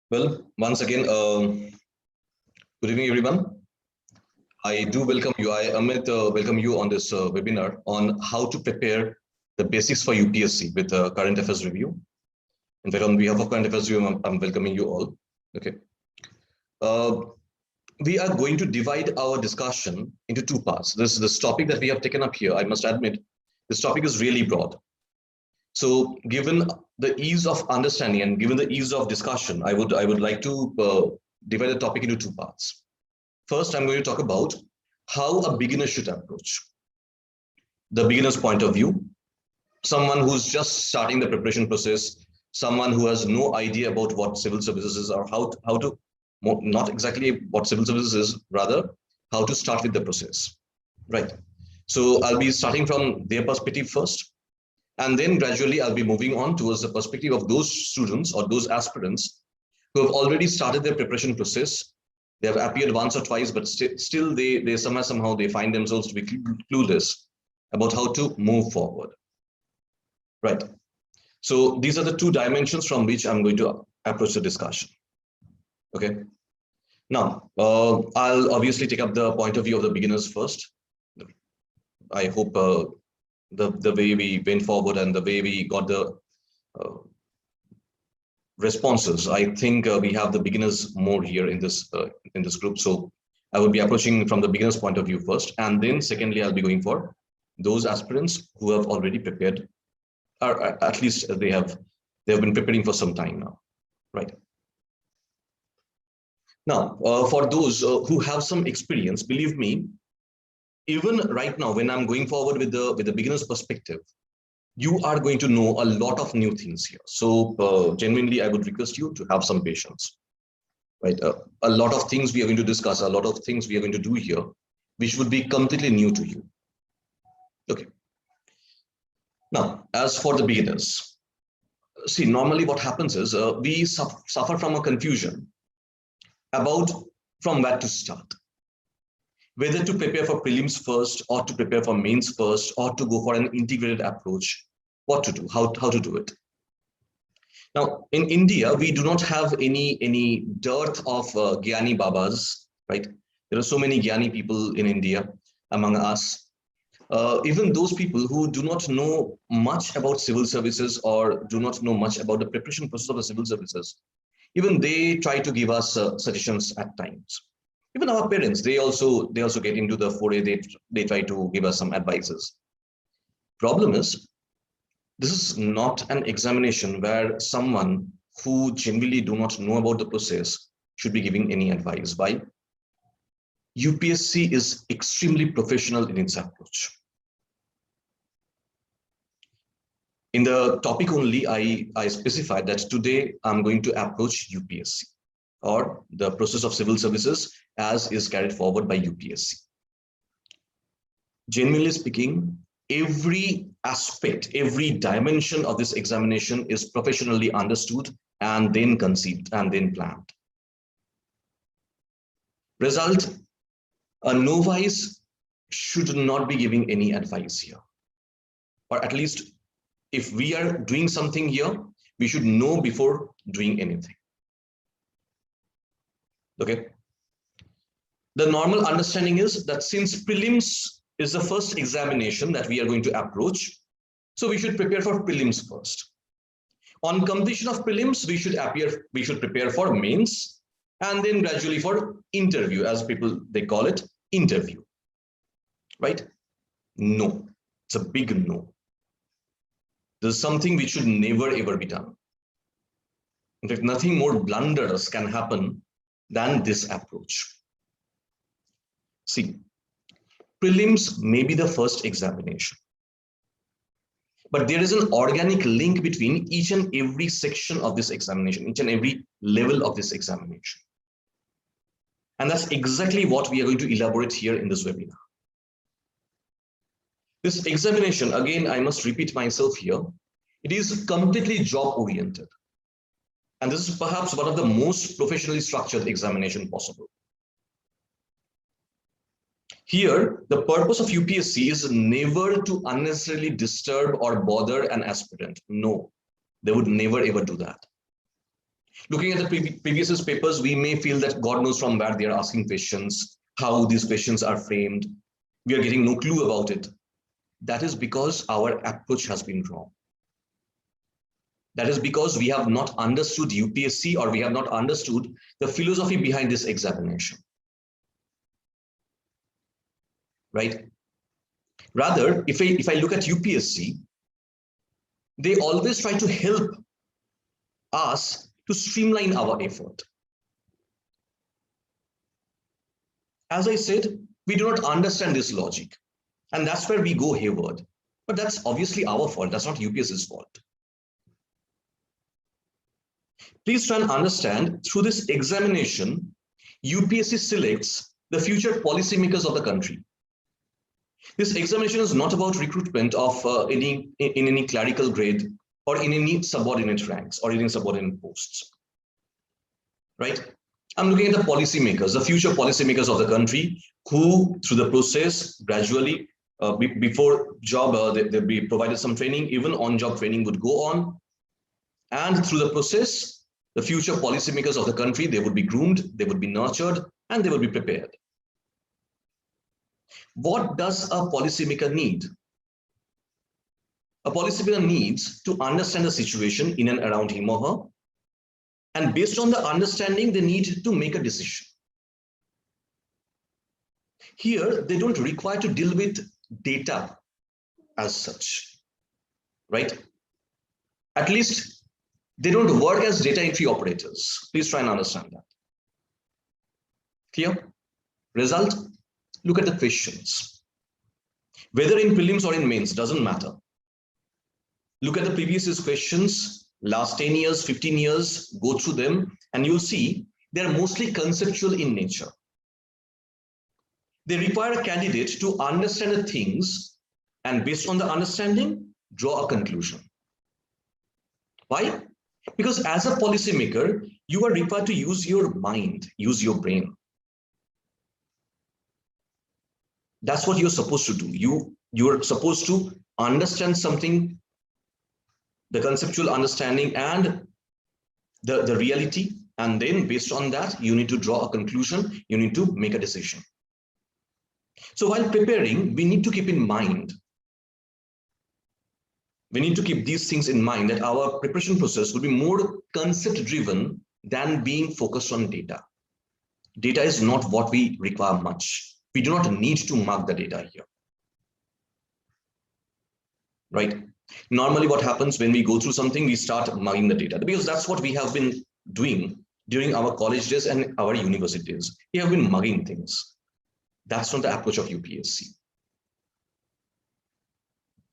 Well, once again, good evening, everyone. I do welcome you. I, Amit, welcome you on this webinar on how to prepare the basics for UPSC with current affairs review. In fact, on behalf of current affairs review, I'm welcoming you all. Okay. We are going to divide our discussion into two parts. This topic that we have taken up here, I must admit, this topic is really broad. So given the ease of understanding and given the ease of discussion, I would like to divide the topic into two parts. First, I'm going to talk about how a beginner should approach the beginner's point of view, someone who's just starting the preparation process, someone who has no idea about what civil services is or how to not exactly what civil services is, rather how to start with the process, right? So I'll be starting from their perspective first, and then gradually I'll be moving on towards the perspective of those students or those aspirants who have already started their preparation process. They have appeared once or twice, but still they somehow they find themselves to be clueless about how to move forward, right? So these are the two dimensions from which I'm going to approach the discussion. Okay. Now, I'll obviously take up the point of view of the beginners first. I hope the way we went forward and the way we got the responses, I think we have the beginners more here in this group. So I will be approaching from the beginners point of view first, and then secondly I'll be going for those aspirants who have already prepared, or at least they have been preparing for some time now, right? Now, for those who have some experience, believe me, even right now when I'm going forward with the beginner's perspective, you are going to know a lot of new things here. So genuinely, I would request you to have some patience, right? A lot of things we are going to discuss, a lot of things we are going to do here, which would be completely new to you. Okay. Now, as for the beginners, see, normally what happens is we suffer from a confusion about from where to start. Whether to prepare for prelims first or to prepare for mains first or to go for an integrated approach, what to do, how to do it. Now, in India, we do not have any dearth of Gyani Babas, right? There are so many Gyani people in India among us. Even those people who do not know much about civil services or do not know much about the preparation process of the civil services, even they try to give us suggestions at times. Even our parents, they also get into the foray. They try to give us some advices. Problem is, this is not an examination where someone who genuinely do not know about the process should be giving any advice. Why? UPSC is extremely professional in its approach. In the topic only, I specified that today I'm going to approach UPSC, or the process of civil services as is carried forward by UPSC. Genuinely speaking, every aspect, every dimension of this examination is professionally understood and then conceived and then planned. Result, a novice should not be giving any advice here, or at least if we are doing something here, we should know before doing anything. Okay. The normal understanding is that since prelims is the first examination that we are going to approach, so we should prepare for prelims first. On completion of prelims, we should prepare for mains, and then gradually for interview, as people they call it, interview. Right? No, it's a big no. This is something which should never ever be done. In fact, nothing more blunders can happen than this approach. See, prelims may be the first examination, but there is an organic link between each and every section of this examination, each and every level of this examination. And that's exactly what we are going to elaborate here in this webinar. This examination, again, I must repeat myself here, it is completely job oriented. And this is perhaps one of the most professionally structured examination possible. Here, the purpose of UPSC is never to unnecessarily disturb or bother an aspirant. No, they would never ever do that. Looking at the previous papers, we may feel that God knows from where they are asking questions, how these questions are framed. We are getting no clue about it. That is because our approach has been wrong. That is because we have not understood UPSC, or we have not understood the philosophy behind this examination. Right? Rather, if I look at UPSC, they always try to help us to streamline our effort. As I said, we do not understand this logic, and that's where we go hayward. But that's obviously our fault. That's not UPSC's fault. Please try and understand, through this examination, UPSC selects the future policymakers of the country. This examination is not about recruitment of in any clerical grade or in any subordinate ranks or in subordinate posts. Right? I'm looking at the policymakers, the future policymakers of the country, who through the process gradually, before job, they'll be provided some training, even on-job training would go on. And through the process, the future policymakers of the country, they would be groomed, they would be nurtured, and they would be prepared. What does a policymaker need? A policymaker needs to understand the situation in and around him or her. And based on the understanding, they need to make a decision. Here, they don't require to deal with data as such, right? At least they don't work as data entry operators. Please try and understand that. Clear? Result? Look at the questions. Whether in prelims or in mains, doesn't matter. Look at the previous year's questions, last 10 years, 15 years, go through them, and you'll see they're mostly conceptual in nature. They require a candidate to understand the things, and based on the understanding, draw a conclusion. Why? Because as a policymaker, you are required to use your mind, use your brain. That's what you're supposed to do. You're supposed to understand something, the conceptual understanding and the reality, and then based on that, you need to draw a conclusion, you need to make a decision. So while preparing, we need to keep in mind, we need to keep these things in mind, that our preparation process will be more concept driven than being focused on data. Data is not what we require much. We do not need to mark the data here. Right? Normally what happens when we go through something, we start marking the data, because that's what we have been doing during our college days and our university days. We have been mugging things. That's not the approach of UPSC.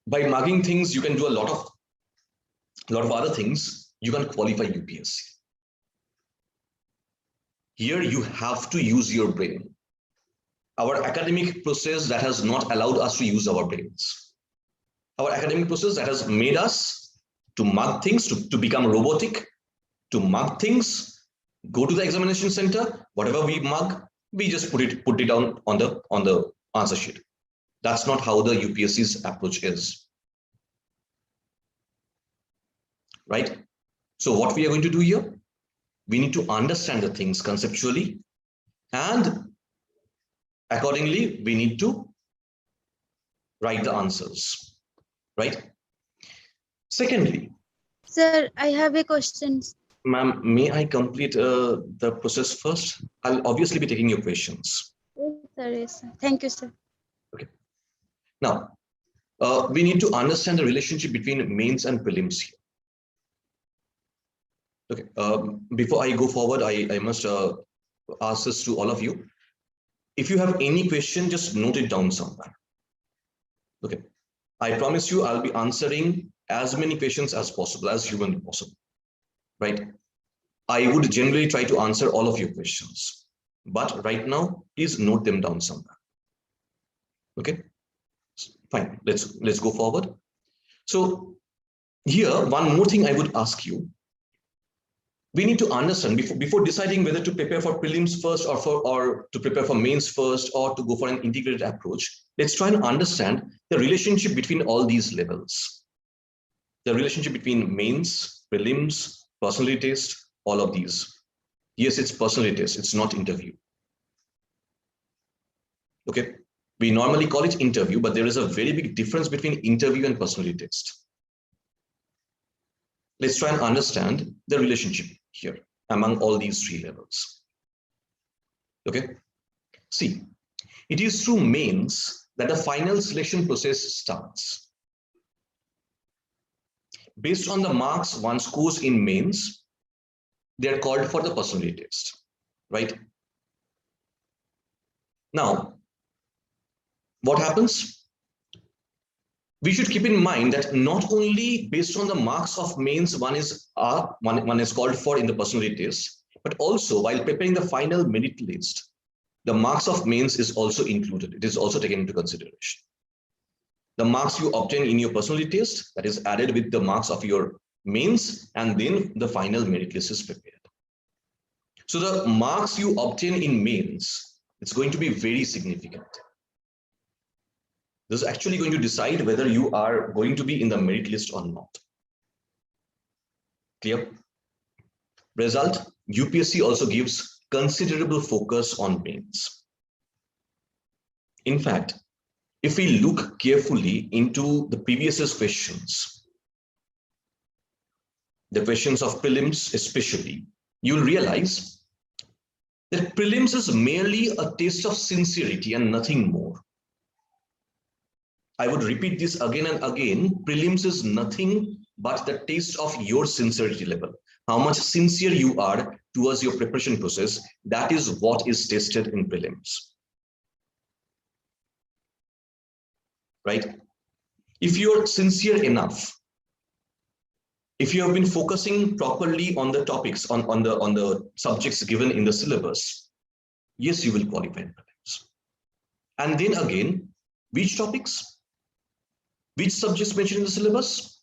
By mugging things, you can do a lot of other things. You can qualify UPSC. Here you have to use your brain. Our academic process that has not allowed us to use our brains. Our academic process that has made us to mug things, to become robotic, to mug things, go to the examination center, whatever we mug, we just put it down on the answer sheet. That's not how the UPSC's approach is. Right? So what we are going to do here, we need to understand the things conceptually, and accordingly, we need to write the answers, right? Secondly. Sir, I have a question. Ma'am, may I complete the process first? I'll obviously be taking your questions. Yes, sir. Yes, sir. Thank you, sir. Okay. Now, we need to understand the relationship between mains and prelims here. Okay. Before I go forward, I must ask this to all of you. If you have any question, just note it down somewhere. Okay. I promise you, I'll be answering as many questions as possible, as humanly possible. Right? I would generally try to answer all of your questions, but right now, please note them down somewhere. Okay. Fine. Let's go forward. So here, one more thing I would ask you. We need to understand before deciding whether to prepare for prelims first or to prepare for mains first or to go for an integrated approach. Let's try and understand the relationship between all these levels. The relationship between mains, prelims, personality test, all of these. Yes, it's personality test, it's not interview. Okay, we normally call it interview, but there is a very big difference between interview and personality test. Let's try and understand the relationship here among all these three levels. Okay, see, it is through mains that the final selection process starts. Based on the marks one scores in mains, they are called for the personality test, right? Now, what happens? We should keep in mind that not only based on the marks of mains one is called for in the personality test, but also while preparing the final merit list, the marks of mains is also included. It is also taken into consideration. The marks you obtain in your personality test, that is added with the marks of your mains, and then the final merit list is prepared. So the marks you obtain in mains, it's going to be very significant. This is actually going to decide whether you are going to be in the merit list or not. Clear? Result, UPSC also gives considerable focus on mains. In fact, if we look carefully into the previous questions, the questions of prelims especially, you'll realize that prelims is merely a test of sincerity and nothing more. I would repeat this again and again. Prelims is nothing but the test of your sincerity level. How much sincere you are towards your preparation process, that is what is tested in prelims. Right? If you're sincere enough, if you have been focusing properly on the topics, on the subjects given in the syllabus, yes, you will qualify in prelims. And then again, which topics? Which subjects mentioned in the syllabus?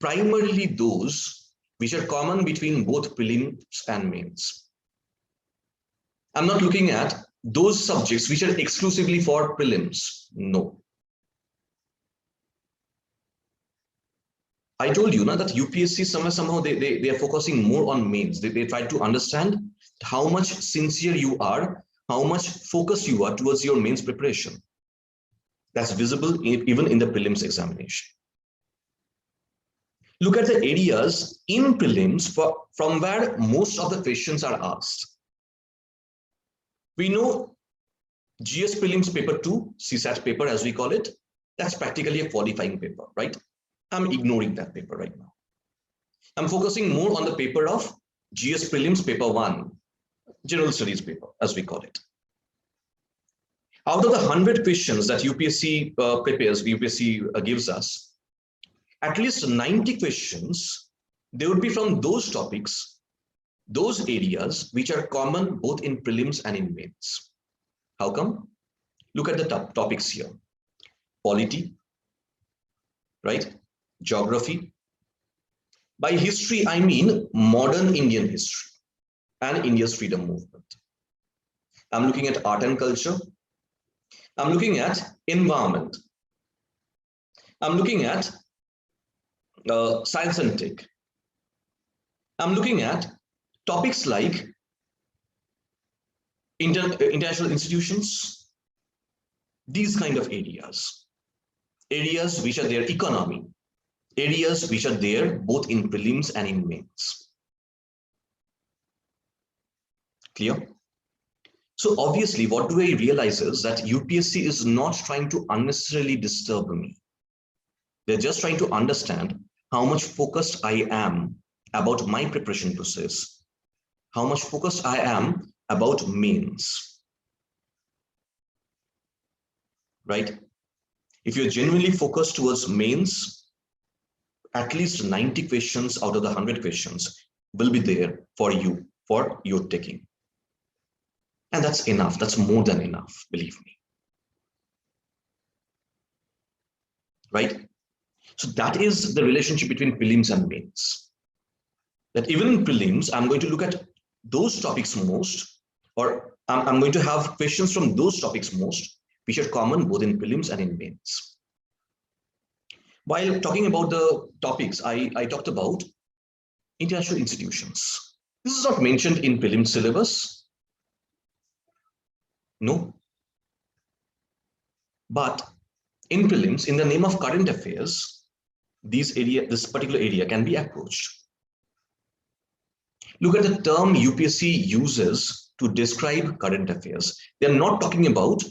Primarily those which are common between both prelims and mains. I'm not looking at those subjects which are exclusively for prelims. No. I told you now that UPSC somehow they are focusing more on mains. They try to understand how much sincere you are, how much focus you are towards your mains preparation. That's visible even in the prelims examination. Look at the areas in prelims from where most of the questions are asked. We know GS prelims paper 2, CSAT paper as we call it, that's practically a qualifying paper, right? I'm ignoring that paper right now. I'm focusing more on the paper of GS prelims paper 1, general studies paper as we call it. Out of the 100 questions that UPSC prepares, UPSC gives us, at least 90 questions, they would be from those topics, those areas which are common both in prelims and in mains. How come? Look at the topics here. Polity, right? Geography. By history, I mean modern Indian history and India's freedom movement. I'm looking at art and culture. I'm looking at environment. I'm looking at science and tech. I'm looking at topics like international institutions, these kind of areas which are their economy, areas which are there both in prelims and in mains. Clear? So obviously, what do I realize is that UPSC is not trying to unnecessarily disturb me. They're just trying to understand how much focused I am about my preparation process, how much focused I am about mains. Right? If you're genuinely focused towards mains, at least 90 questions out of the 100 questions will be there for you, for your taking. And that's enough. That's more than enough, believe me. Right? So that is the relationship between prelims and mains. That even in prelims, I'm going to look at those topics most, or I'm going to have questions from those topics most, which are common both in prelims and in mains. While talking about the topics, I talked about International institutions. This is not mentioned in prelim syllabus. No. But in prelims, in the name of current affairs, this particular area can be approached. Look at the term UPSC uses to describe current affairs. They are not talking about,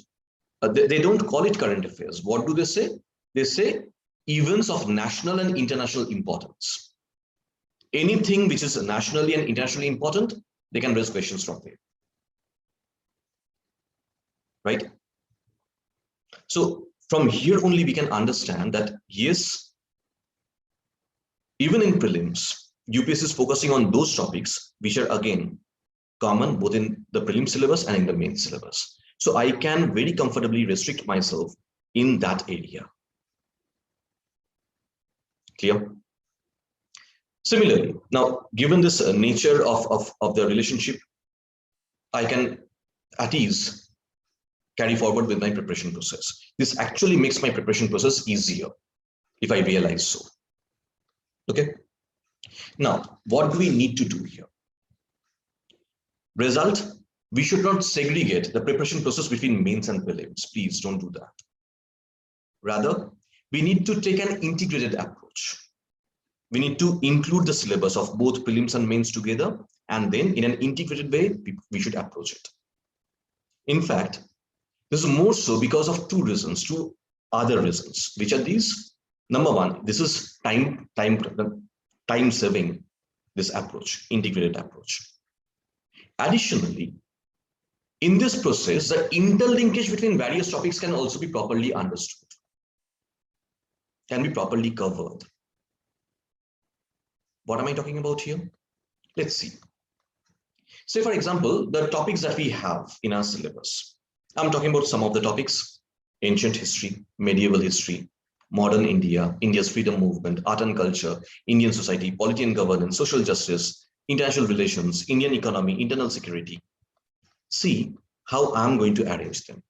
they don't call it current affairs. What do they say? They say events of national and international importance. Anything which is nationally and internationally important, they can raise questions from there. Right? So from here only we can understand that yes, even in prelims, UPSC is focusing on those topics which are again common both in the prelim syllabus and in the main syllabus. So I can very comfortably restrict myself in that area. Clear? Similarly, now given this nature of the relationship, I can at ease carry forward with my preparation process. This actually makes my preparation process easier if I realize so. Okay. Now, what do we need to do here? Result, we should not segregate the preparation process between mains and prelims. Please don't do that. Rather, we need to take an integrated approach. We need to include the syllabus of both prelims and mains together, and then in an integrated way, we should approach it. In fact, this is more so because of two other reasons. Which are these? Number one, this is time saving, this approach, integrated approach. Additionally, in this process, the interlinkage between various topics can also be properly understood, can be properly covered. What am I talking about here? Let's see. Say, for example, the topics that we have in our syllabus. I'm talking about some of the topics: ancient history, medieval history, modern India, India's freedom movement, art and culture, Indian society, polity and governance, social justice, international relations, Indian economy, internal security. See how I'm going to arrange them.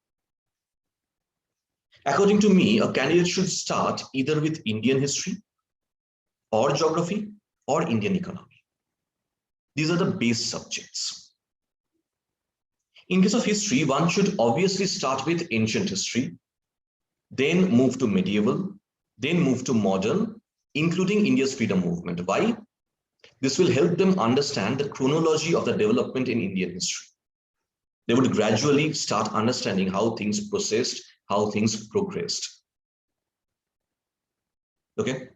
According to me, a candidate should start either with Indian history or geography or Indian economy. These are the base subjects. In case of history, one should obviously start with ancient history, then move to medieval, then move to modern, including India's freedom movement. Why? This will help them understand the chronology of the development in Indian history. They would gradually start understanding how things processed, how things progressed. Okay?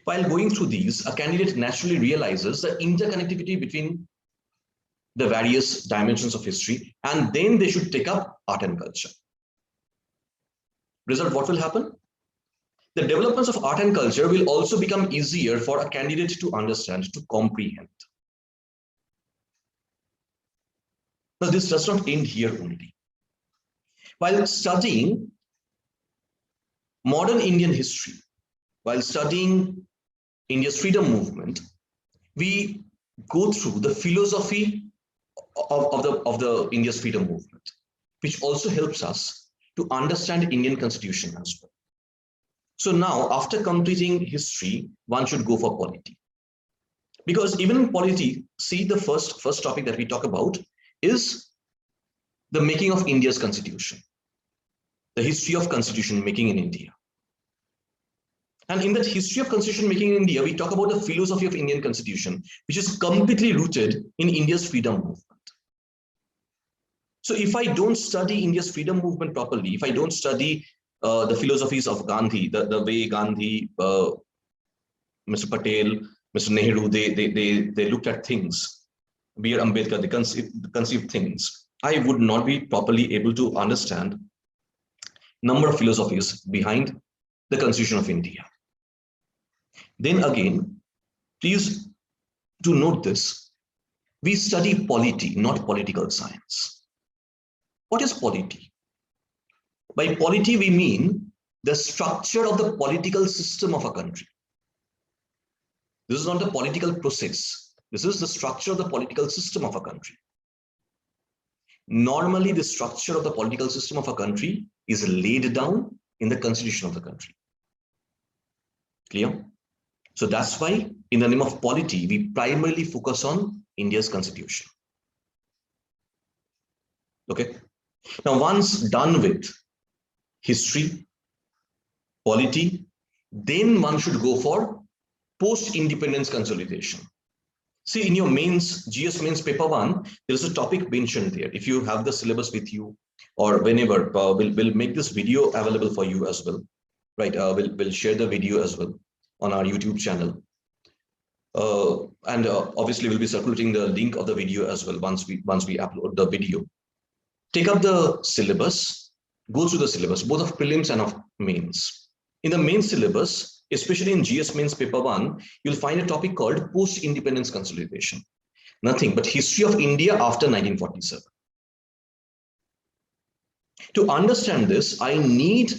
While going through these, a candidate naturally realizes the interconnectivity between the various dimensions of history, and then they should take up art and culture. Result, what will happen? The developments of art and culture will also become easier for a candidate to understand, to comprehend. But this does not end here only. While studying modern Indian history, while studying India's freedom movement, we go through the philosophy of the India's freedom movement, which also helps us to understand Indian constitution as well. So now, after completing history, one should go for polity. Because even in polity, see, the first topic that we talk about is the making of India's constitution, the history of constitution making in India. And in that history of constitution making in India, we talk about the philosophy of Indian constitution, which is completely rooted in India's freedom movement. So if I don't study India's freedom movement properly, if I don't study the philosophies of Gandhi, the way Gandhi, Mr. Patel, Mr. Nehru, they looked at things, B.R. Ambedkar, they conceived things, I would not be properly able to understand number of philosophies behind the Constitution of India. Then again, please do note this, we study polity, not political science. What is polity? By polity, we mean the structure of the political system of a country. This is not the political process. This is the structure of the political system of a country. Normally, the structure of the political system of a country is laid down in the constitution of the country. Clear? So that's why in the name of polity, we primarily focus on India's constitution. Okay. Now, once done with history, polity, then one should go for post-independence consolidation. See, in your mains, GS mains paper 1, there is a topic mentioned there. If you have the syllabus with you, or whenever, we'll make this video available for you as well, right? We'll share the video as well on our YouTube channel. And obviously we'll be circulating the link of the video as well once we upload the video. Take up the syllabus, go through the syllabus, both of prelims and of mains. In the main syllabus, especially in GS mains paper 1, you'll find a topic called post-independence consolidation. Nothing but history of India after 1947. To understand this, I need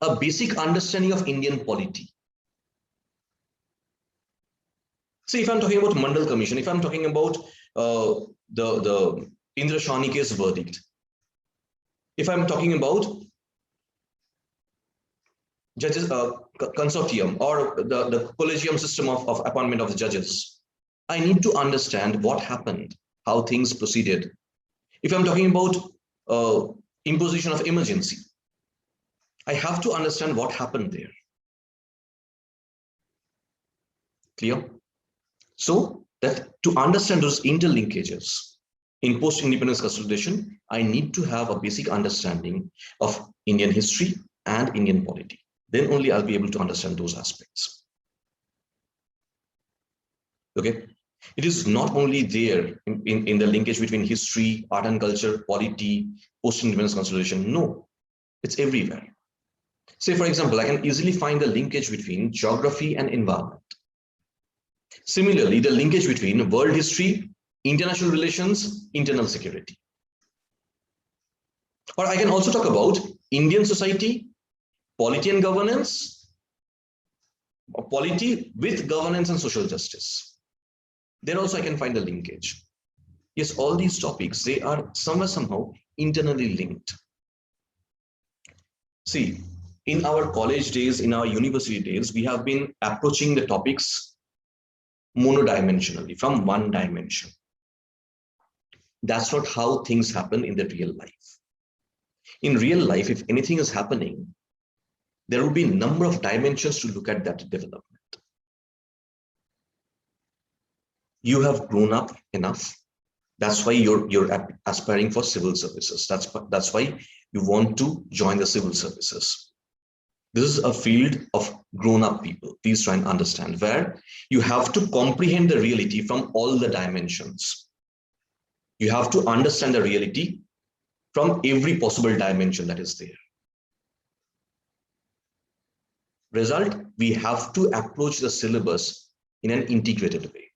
a basic understanding of Indian polity. See, if I'm talking about Mandal Commission, if I'm talking about the Indra Shanike's verdict, if I'm talking about judges consortium or the collegium system of appointment of the judges, I need to understand what happened, how things proceeded. If I'm talking about imposition of emergency, I have to understand what happened there. Clear? So that to understand those interlinkages in post-independence consolidation, I need to have a basic understanding of Indian history and Indian polity. Then only I'll be able to understand those aspects. Okay. It is not only there in the linkage between history, art and culture, polity, post-independence consolidation. No, it's everywhere. Say, for example, I can easily find the linkage between geography and environment. Similarly, the linkage between world history, international relations, internal security. Or I can also talk about Indian society, polity and governance, or polity with governance and social justice. There also I can find the linkage. Yes, all these topics, they are somehow internally linked. See, in our college days, in our university days, we have been approaching the topics monodimensionally, from one dimension. That's not how things happen in the real life. In real life, if anything is happening, there will be a number of dimensions to look at that development. You have grown up enough. That's why you're aspiring for civil services. That's why you want to join the civil services. This is a field of grown-up people. Please try and understand, where you have to comprehend the reality from all the dimensions. You have to understand the reality from every possible dimension that is there. Result, we have to approach the syllabus in an integrated way,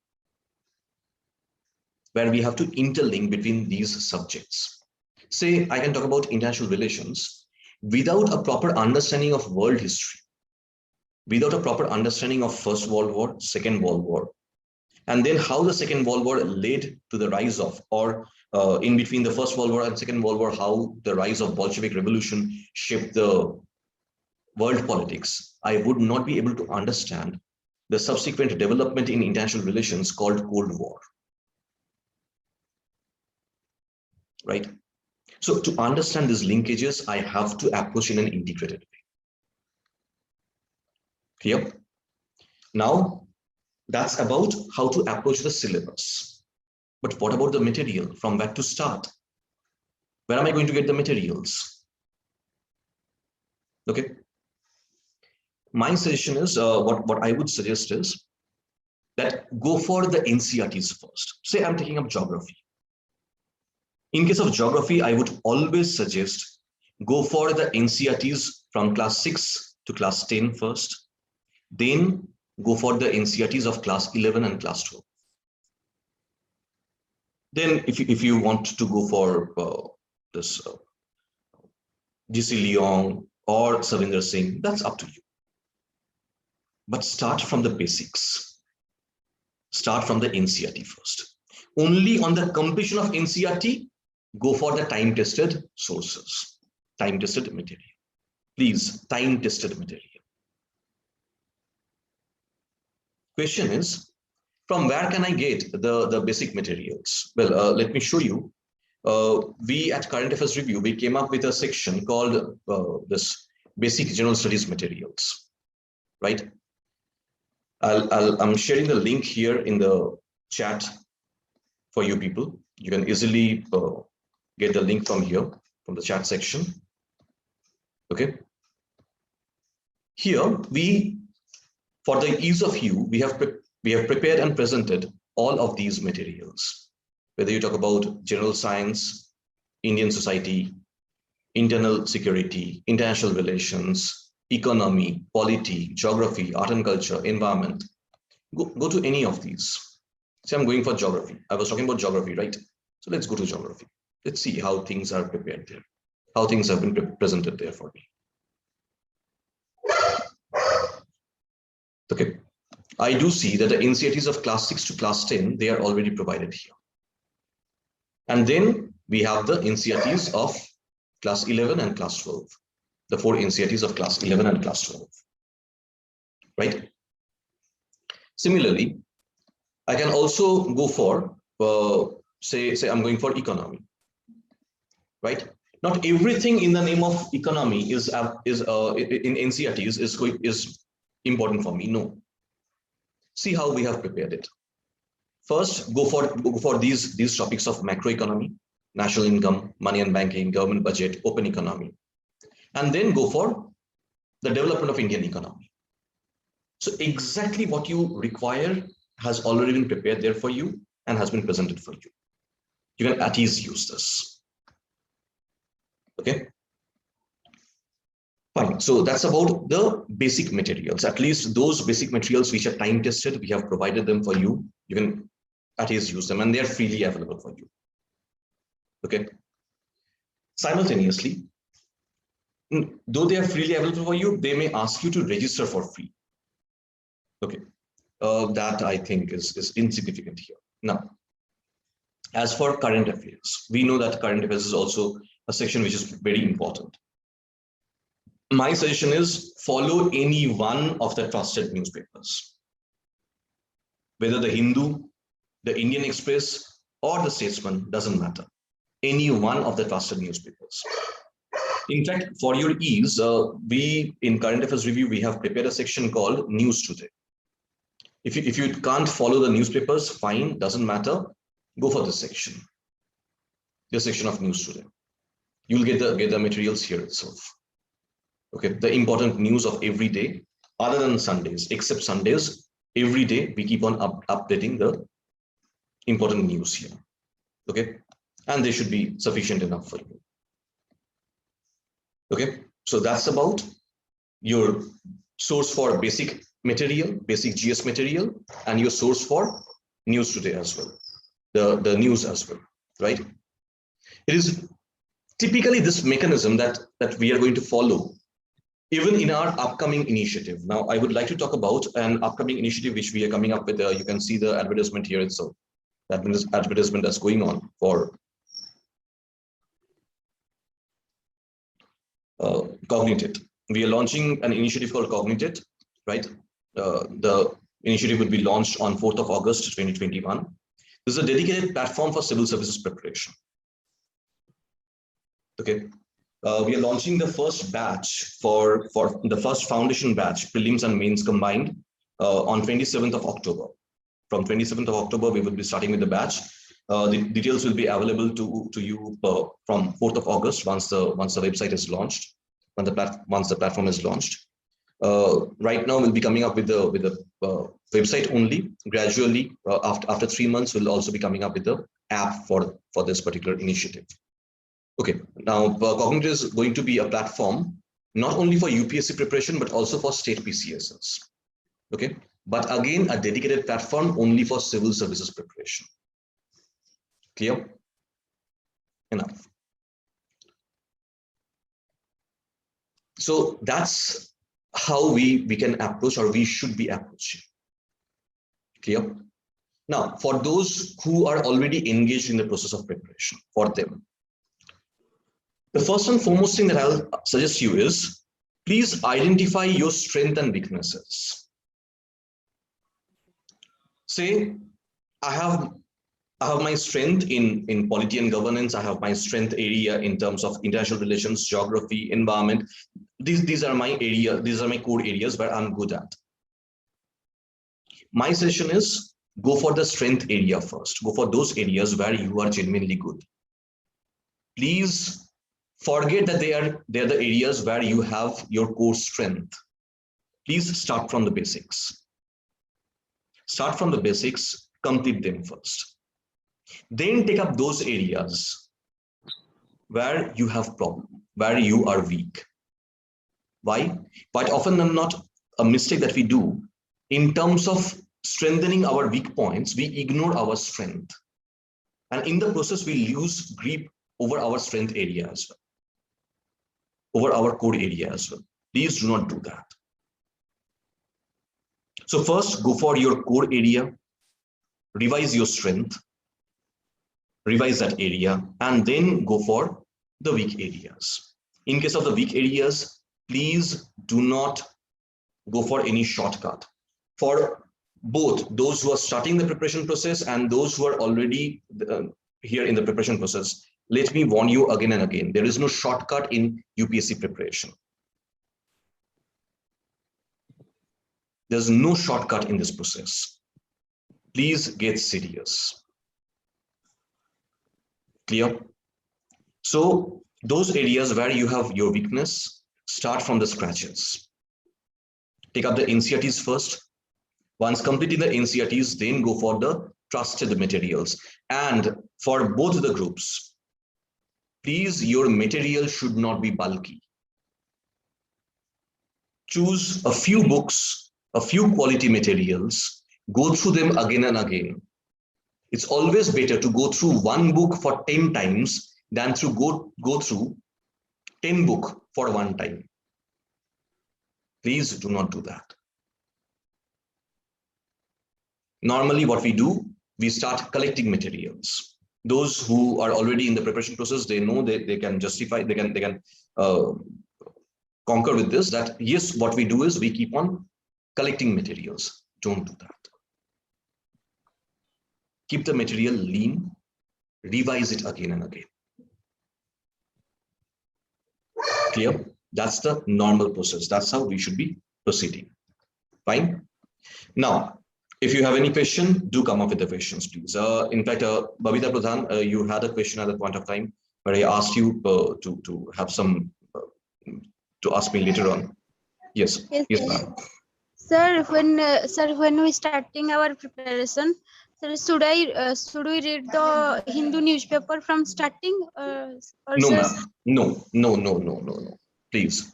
where we have to interlink between these subjects. Say, I can talk about international relations without a proper understanding of world history, without a proper understanding of First World War, Second World War, and then how the Second World War led to the rise of, or in between the First World War and Second World War, how the rise of Bolshevik Revolution shaped the world politics, I would not be able to understand the subsequent development in international relations called Cold War. Right? So to understand these linkages, I have to approach in an integrated way. Clear? Now, that's about how to approach the syllabus. But what about the material? From where to start? Where am I going to get the materials? Okay. My suggestion is, what I would suggest is that go for the NCERTs first. Say I'm taking up geography. In case of geography, I would always suggest go for the NCERTs from class 6 to class 10 first. Then go for the NCERTs of class 11 and class 12. Then if you want to go for this G.C. Leong or Savinder Singh, that's up to you. But start from the basics. Start from the NCERT first. Only on the completion of NCERT, go for the time-tested sources, time-tested material. Please, time-tested material. question is, from where can I get the basic materials? Well, let me show you. We at Current Affairs Review, we came up with a section called this basic general studies materials, right? I'm sharing the link here in the chat for you people. You can easily get the link from here, from the chat section. Okay. Here for the ease of you, we have prepared and presented all of these materials. Whether you talk about general science, Indian society, internal security, international relations, economy, polity, geography, art and culture, environment. Go to any of these. Say I'm going for geography. I was talking about geography, right? So let's go to geography. Let's see how things are prepared there, how things have been presented there for me. Okay, I do see that the NCERTs of class 6 to class 10, they are already provided here. And then we have the NCERTs of class 11 and class 12, the 4 NCERTs of class 11 and class 12, right? Similarly, I can also go for, say I'm going for economy, right? Not everything in the name of economy is in NCERTs is important for me. No. See how we have prepared it. First, go for these topics of macroeconomy, national income, money and banking, government budget, open economy, and then go for the development of Indian economy. So exactly what you require has already been prepared there for you and has been presented for you. You can at ease use this. Okay. Fine. So that's about the basic materials. At least those basic materials which are time tested, we have provided them for you. You can at ease use them, and they are freely available for you. Okay. Simultaneously, though they are freely available for you, they may ask you to register for free. Okay. That I think is insignificant here. Now, as for current affairs, we know that current affairs is also a section which is very important. My suggestion is follow any one of the trusted newspapers, whether the Hindu, the Indian Express, or the Statesman, doesn't matter. Any one of the trusted newspapers. In fact, for your ease, we in Current Affairs Review, we have prepared a section called News Today. If you can't follow the newspapers, fine, doesn't matter. Go for this section. The section of News Today. You'll get the materials here itself. Okay, the important news of every day, other than Sundays, except Sundays, every day we keep on updating the important news here. Okay, and they should be sufficient enough for you. Okay, so that's about your source for basic material, basic GS material, and your source for News Today as well, the news as well, right? It is typically this mechanism that we are going to follow even in our upcoming initiative. Now, I would like to talk about an upcoming initiative which we are coming up with. You can see the advertisement here itself. That advertisement that's going on for Cognitate. We are launching an initiative called Cognitate, right? The initiative will be launched on 4th of August 2021. This is a dedicated platform for civil services preparation. Okay. We are launching the first batch for the first foundation batch, prelims and mains combined, on 27th of October. From 27th of October, we will be starting with the batch. The details will be available to you from 4th of August once the website is launched, once the platform is launched. Right now, we'll be coming up with the website only. Gradually, after 3 months, we'll also be coming up with the app for this particular initiative. Okay, now Cognitate is going to be a platform not only for UPSC preparation, but also for state PCSs. Okay, but again, a dedicated platform only for civil services preparation. Clear? Enough. So that's how we can approach, or we should be approaching. Clear? Now, for those who are already engaged in the process of preparation, for them, the first and foremost thing that I'll suggest you is, please identify your strengths and weaknesses. Say, I have my strength in polity and governance. I have my strength area in terms of international relations, geography, environment. These are my area. These are my core areas where I'm good at. My suggestion is go for the strength area first. Go for those areas where you are genuinely good. Please forget that they're the areas where you have your core strength. Please start from the basics. Start from the basics, complete them first. Then take up those areas where you have problem, where you are weak. Why? Quite often and not a mistake that we do, in terms of strengthening our weak points, we ignore our strength. And in the process, we lose grip over our strength area as well, over our core area as well. Please do not do that. So first, go for your core area, revise your strength, revise that area, and then go for the weak areas. In case of the weak areas, please do not go for any shortcut. For both those who are starting the preparation process and those who are already here in the preparation process, let me warn you again and again, there is no shortcut in UPSC preparation. There's no shortcut in this process. Please get serious. Clear? So those areas where you have your weakness, start from the scratches. Take up the NCERTs first. Once completing the NCERTs, then go for the trusted materials. And for both the groups, please, your material should not be bulky. Choose a few books, a few quality materials, go through them again and again. It's always better to go through one book for 10 times than to go through 10 books for one time. Please do not do that. Normally what we do, we start collecting materials. Those who are already in the preparation process, they know that they can justify, they can conquer with this, that yes, what we do is we keep on collecting materials. Don't do that. Keep the material lean, revise it again and again. Clear? That's the normal process. That's how we should be proceeding. Fine. Now, if you have any question, do come up with the questions, please. In fact, Babita Pradhan, you had a question at that point of time where I asked you to have some to ask me later on. Yes. Yes, ma'am. Sir, when we starting our preparation, sir, should we read the Hindu newspaper from starting? No, ma'am. No. Please.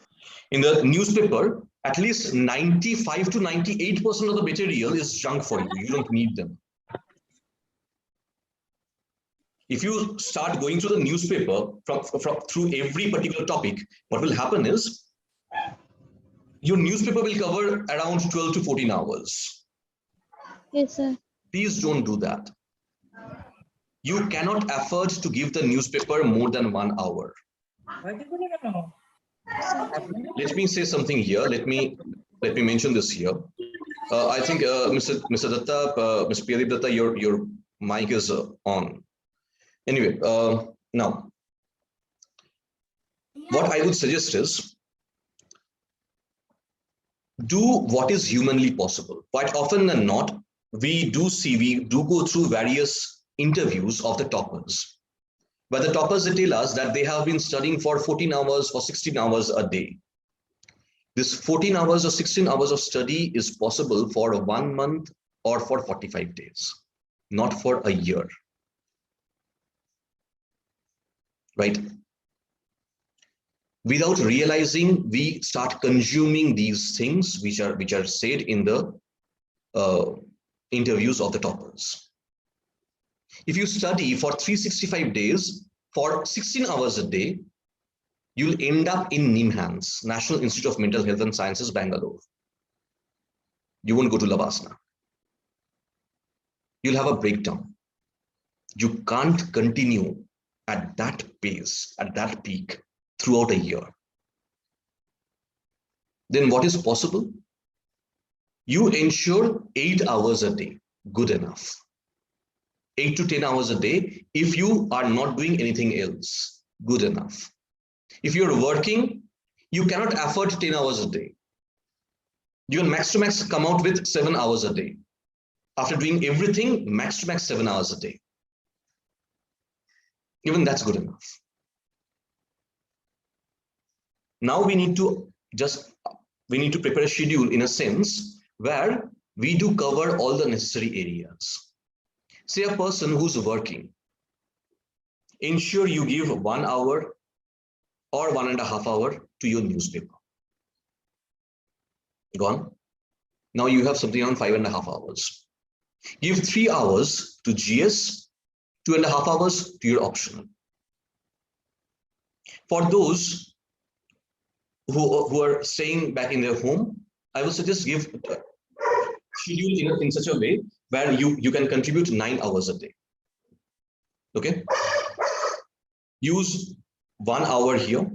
In the newspaper, at least 95 to 98% of the material is junk for you. You don't need them. If you start going through the newspaper through every particular topic, what will happen is your newspaper will cover around 12 to 14 hours. Yes, sir. Please don't do that. You cannot afford to give the newspaper more than 1 hour. Let me say something here. Let me mention this here. I think Mr. Datta, Mr. Piyadip Datta, your mic is on. Anyway, now what I would suggest is do what is humanly possible. Quite often than not, we do go through various interviews of the toppers. But the toppers, they tell us that they have been studying for 14 hours, for 16 hours a day. This 14 hours or 16 hours of study is possible for 1 month or for 45 days, not for a year. Right? Without realizing, we start consuming these things which are said in the interviews of the toppers. If you study for 365 days for 16 hours a day, you'll end up in NIMHANS, National Institute of Mental Health and Sciences, Bangalore. You won't go to Lavasana. You'll have a breakdown. You can't continue at that pace, at that peak throughout a year. Then what is possible? You ensure 8 hours a day. good enough. 8 to 10 hours a day. If you are not doing anything else, good enough. If you're working, you cannot afford 10 hours a day. You can max to max come out with 7 hours a day. After doing everything, max to max 7 hours a day. Even that's good enough. Now we need to prepare a schedule in a sense where we do cover all the necessary areas. Say a person who's working, ensure you give 1 hour or 1.5 hours to your newspaper. Gone. Now you have something around 5.5 hours. Give 3 hours to GS, 2.5 hours to your optional. For those who are staying back in their home, I will suggest give schedule in such a way where you can contribute 9 hours a day. Okay. Use 1 hour here,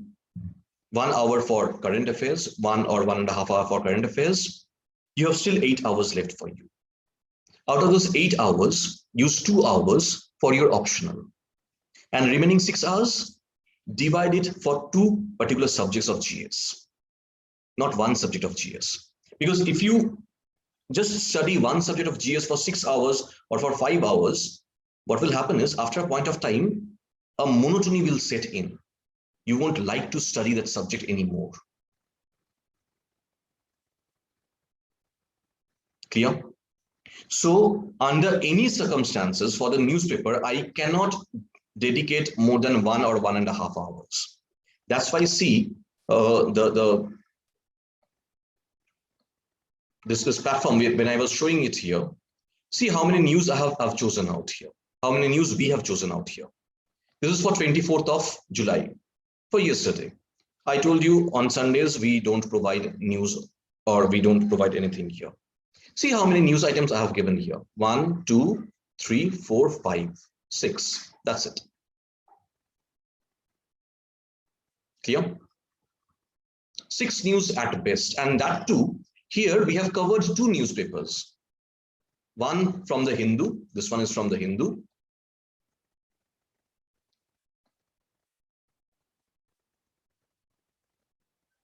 1 hour for current affairs, 1 or 1.5 hours for current affairs. You have still 8 hours left for you. Out of those 8 hours, use 2 hours for your optional, and remaining 6 hours, divide it for 2 particular subjects of GS, not 1 subject of GS. Because if you just study 1 subject of GS for 6 hours or for 5 hours, what will happen is after a point of time, a monotony will set in. You won't like to study that subject anymore. Clear? So under any circumstances for the newspaper, I cannot dedicate more than 1 or 1.5 hours. That's why see this platform, when I was showing it here, see how many news I've chosen out here, how many news we have chosen out here. This is for 24th of July, for yesterday. I told you on Sundays we don't provide news or we don't provide anything here. See how many news items I have given here. 1, 2, 3, 4, 5, 6. That's it. Clear? 6 news at best, and that too. Here we have covered 2 newspapers. One from the Hindu. This one is from the Hindu.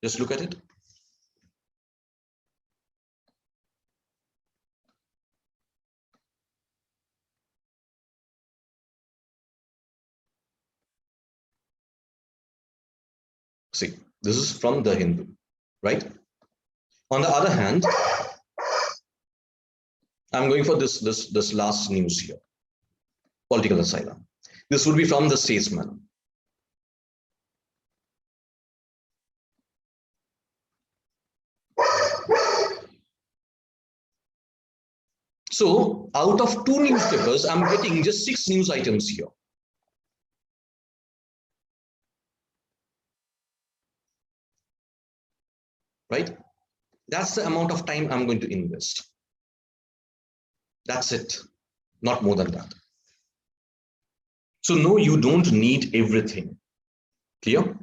Just look at it. See, this is from the Hindu, right? On the other hand, I'm going for this last news here, political asylum. This would be from the Statesman. So out of 2 newspapers, I'm getting just 6 news items here. Right? That's the amount of time I'm going to invest. That's it, not more than that. So no, you don't need everything. Clear?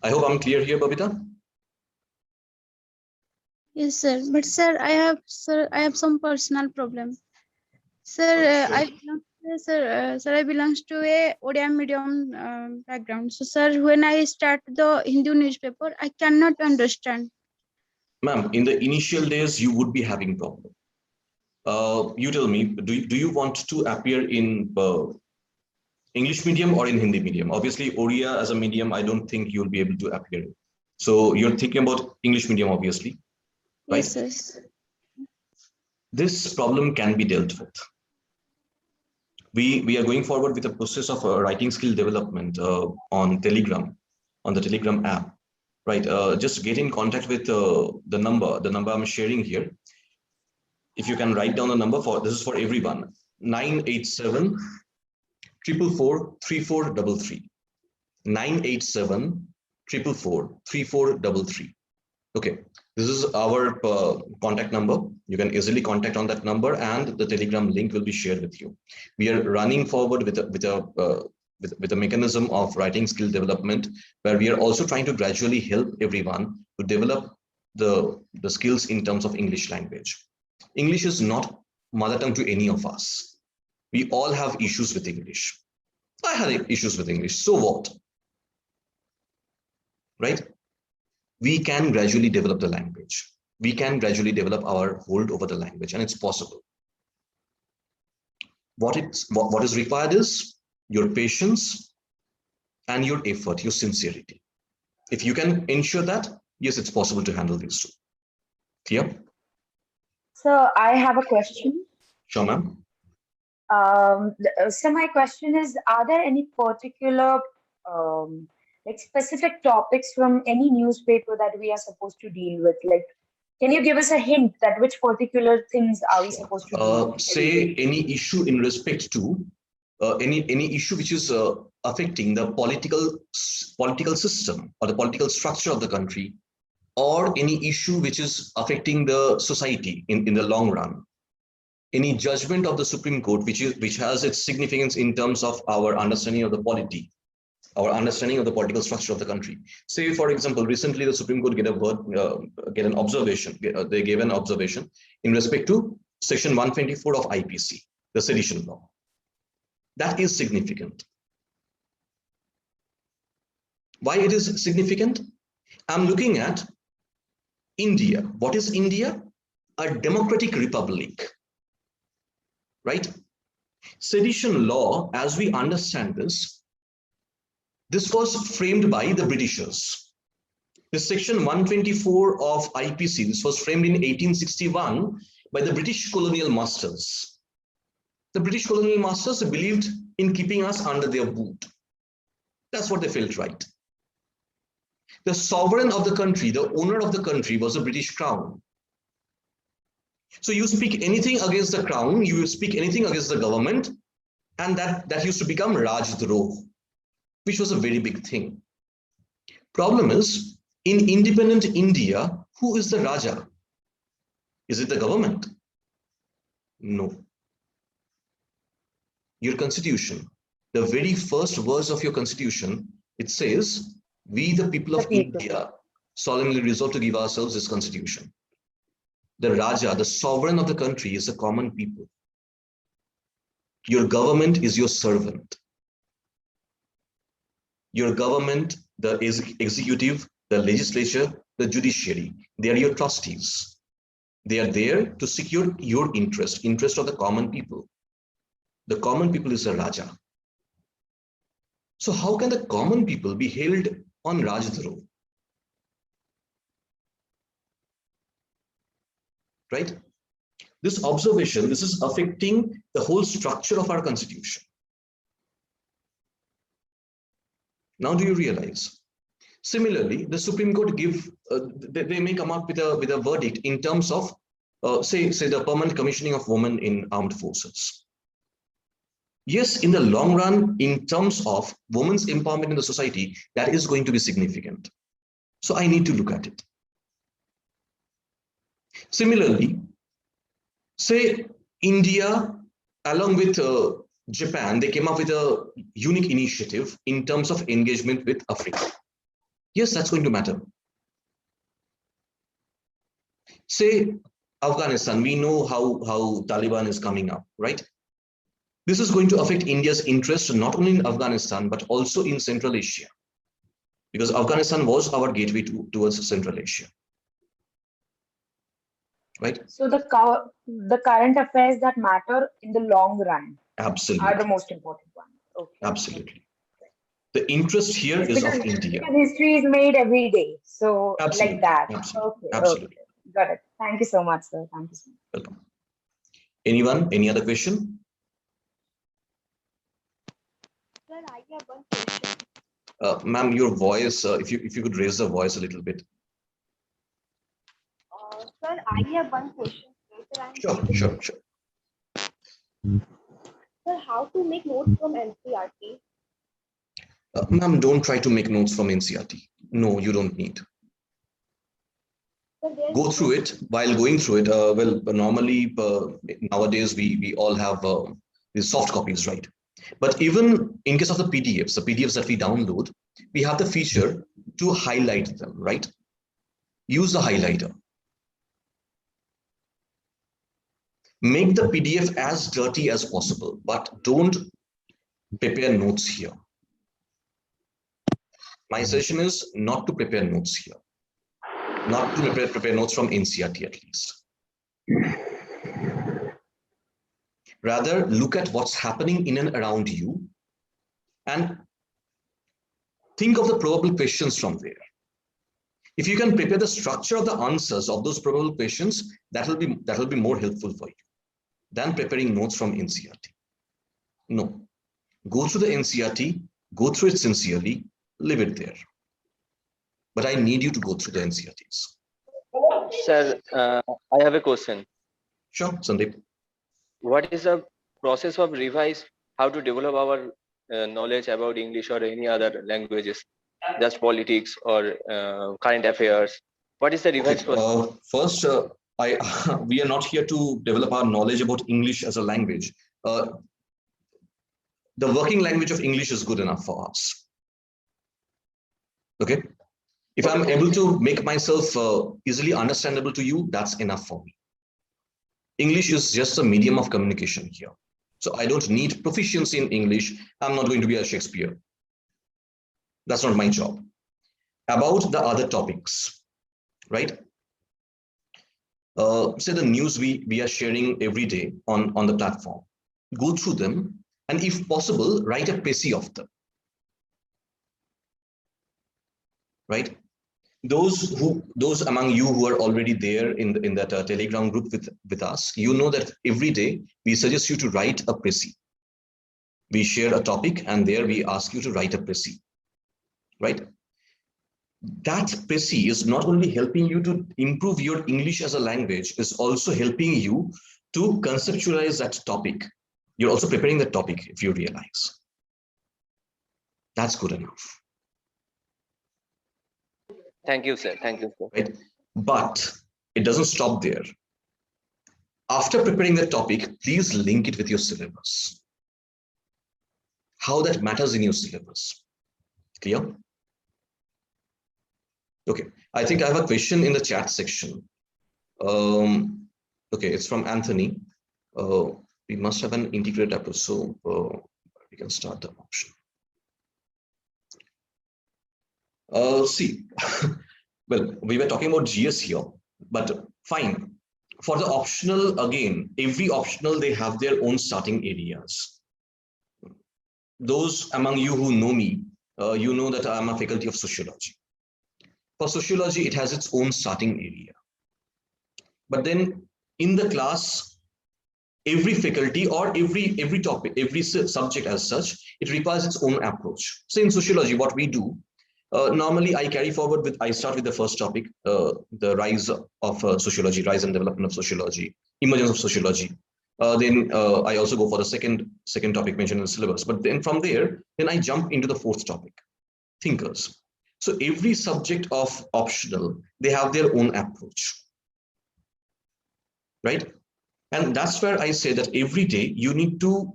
I hope I'm clear here, Babita. Yes, sir. But sir, I have some personal problem. Sir, I belong to a Odia medium background. So, sir, when I start the Hindu newspaper, I cannot understand. Ma'am, in the initial days, you would be having problem. You tell me, do you want to appear in English medium or in Hindi medium? Obviously, Oriya as a medium, I don't think you'll be able to appear in. So you're thinking about English medium, obviously. Right? Yes, yes. This problem can be dealt with. We are going forward with a process of writing skill development on Telegram, on the Telegram app. Right, just get in contact with the number I'm sharing here. If you can write down the number this is for everyone, 987 444 3433. 987 444 3433. Okay, this is our contact number. You can easily contact on that number, and the Telegram link will be shared with you. We are running forward with a mechanism of writing skill development, where we are also trying to gradually help everyone to develop the skills in terms of English language. English is not mother tongue to any of us. We all have issues with English. I had issues with English. So what? Right? We can gradually develop the language. We can gradually develop our hold over the language, and it's possible. What is required is your patience and your effort, your sincerity. If you can ensure that, yes, it's possible to handle these two. Clear? So I have a question. Sure, ma'am. So my question is, are there any particular like specific topics from any newspaper that we are supposed to deal with? Like, can you give us a hint that which particular things are we supposed to deal with? Say any issue in respect to any issue which is affecting the political system or the political structure of the country, or any issue which is affecting the society in the long run. Any judgment of the Supreme Court which has its significance in terms of our understanding of the polity, our understanding of the political structure of the country. Say, for example, recently the Supreme Court gave an observation in respect to Section 124 of IPC, the sedition law. That is significant. Why it is significant? I'm looking at India. What is India? A democratic republic, right? Sedition law, as we understand this was framed by the Britishers. The Section 124 of IPC, this was framed in 1861 by the British colonial masters. The British colonial masters believed in keeping us under their boot. That's what they felt right. The sovereign of the country, the owner of the country, was the British Crown. So you speak anything against the Crown, you speak anything against the government, and that used to become Rajdroh, which was a very big thing. Problem is, in independent India, who is the Raja? Is it the government? No. Your constitution, the very first verse of your constitution, it says, we the people of India solemnly resolve to give ourselves this constitution. The Raja, the sovereign of the country, is the common people. Your government is your servant. Your government, the executive, the legislature, the judiciary, they are your trustees. They are there to secure your interest of the common people. The common people is the Raja. So how can the common people be held on Rajdroh? Right? This observation, this is affecting the whole structure of our constitution. Now do you realize? Similarly, the Supreme Court they may come up with a verdict in terms of say the permanent commissioning of women in armed forces. Yes, in the long run, in terms of women's empowerment in the society, that is going to be significant. So I need to look at it. Similarly, say India, along with Japan, they came up with a unique initiative in terms of engagement with Africa. Yes, that's going to matter. Say Afghanistan, we know how Taliban is coming up, right? This is going to affect India's interest not only in Afghanistan, but also in Central Asia, because Afghanistan was our gateway towards Central Asia. Right? So the current affairs that matter in the long run are the most important ones. Okay. Absolutely. The interest here is of India. Because history is made every day. So absolutely. Like that. Absolutely. Okay. Absolutely. Okay. Got it. Thank you so much, sir. Thank you so much. Welcome. Anyone? Any other question? Sir, I have one question. Ma'am, your voice, if you could raise the voice a little bit. Sir, I have one question. Sure. Sir, how to make notes from NCERT? Ma'am, don't try to make notes from NCERT. No, you don't need. Sir, go through it. While going through it, well, normally nowadays we all have these soft copies, right? But even in case of the PDFs that we download, we have the feature to highlight them, right? Use the highlighter. Make the PDF as dirty as possible, but don't prepare notes here. My suggestion is not to prepare notes here. Not to prepare notes from NCERT at least. Rather, look at what's happening in and around you and think of the probable questions from there. If you can prepare the structure of the answers of those probable questions, that will be more helpful for you than preparing notes from NCERT. No, go through the NCERT, go through it sincerely, leave it there. But I need you to go through the NCERTs. Sir, I have a question. Sure, Sandeep. What is the process of revise? How to develop our knowledge about English or any other languages, just politics or current affairs? What is the revise process? First, we are not here to develop our knowledge about English as a language. The working language of English is good enough for us. Okay. If I'm able to make myself easily understandable to you, that's enough for me. English is just a medium of communication here. So I don't need proficiency in English. I'm not going to be a Shakespeare. That's not my job. About the other topics, right? Say the news we are sharing every day on the platform. Go through them and if possible, write a précis of them. Right? Those among you who are already there in that Telegram group with us, you know that every day we suggest you to write a précis. We share a topic and there we ask you to write a précis, right? That précis is not only helping you to improve your English as a language, is also helping you to conceptualize that topic. You're also preparing the topic if you realize. That's good enough. Thank you, sir. Thank you, sir. Right? But it doesn't stop there. After preparing the topic, please link it with your syllabus. How that matters in your syllabus. Clear? Okay. I think I have a question in the chat section. Okay, it's from Anthony. We must have an integrated approach, so we can start the option. See, well, we were talking about GS here, but fine. For the optional, again, every optional, they have their own starting areas. Those among you who know me, you know that I'm a faculty of sociology. For sociology, it has its own starting area. But then in the class, every faculty or every topic, every subject as such, it requires its own approach. So in sociology, what we do, normally I start with the first topic, the rise of sociology, rise and development of sociology, emergence of sociology. Then I also go for the second topic mentioned in the syllabus. But then from there, then I jump into the fourth topic, thinkers. So every subject of optional, they have their own approach, right? And that's where I say that every day you need to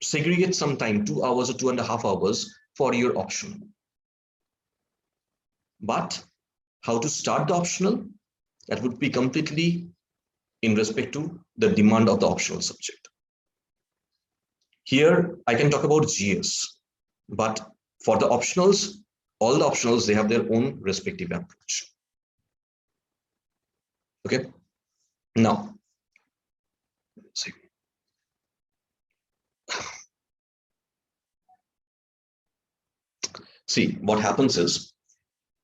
segregate some time, 2 hours or 2.5 hours for your optional. But how to start the optional, that would be completely in respect to the demand of the optional subject. Here, I can talk about GS, but for the optionals, all the optionals, they have their own respective approach. Okay. Now, let's see. See, what happens is,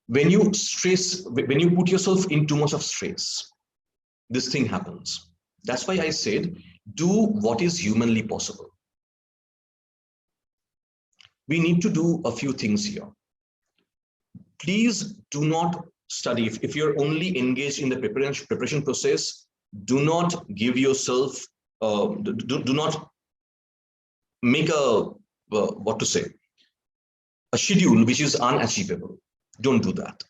when you put yourself in too much of stress, this thing happens. That's why I said, do what is humanly possible. We need to do a few things here. Please do not study. If you're only engaged in the preparation process, do not give yourself, do not make a schedule which is unachievable. Don't do that.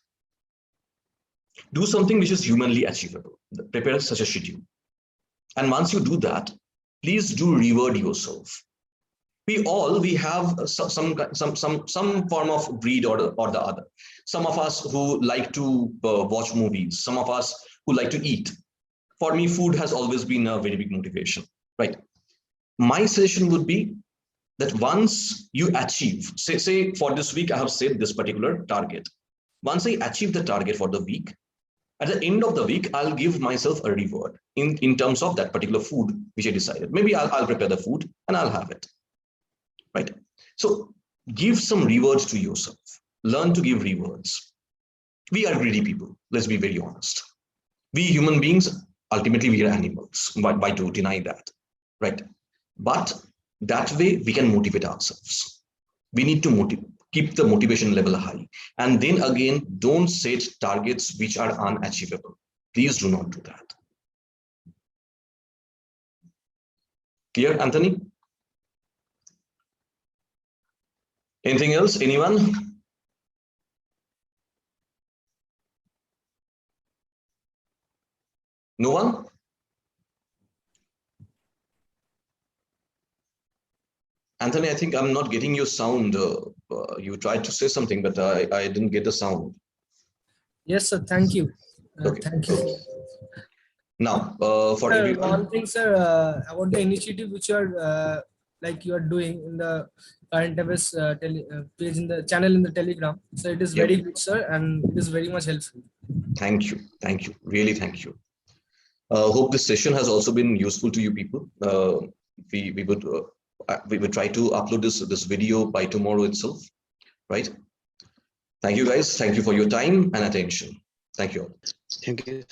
Do something which is humanly achievable. Prepare such a schedule. And once you do that, please do reward yourself. We have some form of breed or the other. Some of us who like to watch movies, some of us who like to eat. For me, food has always been a very big motivation, right? My suggestion would be that once you achieve, say for this week, I have set this particular target. Once I achieve the target for the week, at the end of the week, I'll give myself a reward in terms of that particular food which I decided. Maybe I'll prepare the food and I'll have it, right? So give some rewards to yourself. Learn to give rewards. We are greedy people. Let's be very honest. We human beings, ultimately, we are animals. Why to deny that, right? But that way we can motivate ourselves. We need to keep the motivation level high. And then again, don't set targets which are unachievable. Please do not do that. Clear, Anthony? Anything else? Anyone? No one? Anthony, I think I'm not getting your sound. You tried to say something, but I didn't get the sound. Yes, sir. Thank you. Okay. Thank you. Now, for Sir, everyone. one thing, sir, about the initiative which you are you are doing in the current affairs page in the channel in the Telegram. So it is Yep. very good, sir, and it is very much helpful. Thank you. Thank you. Really, thank you. Hope this session has also been useful to you people. We would try to upload this video by tomorrow itself, right? Thank you guys. Thank you for your time and attention. Thank you all. Thank you.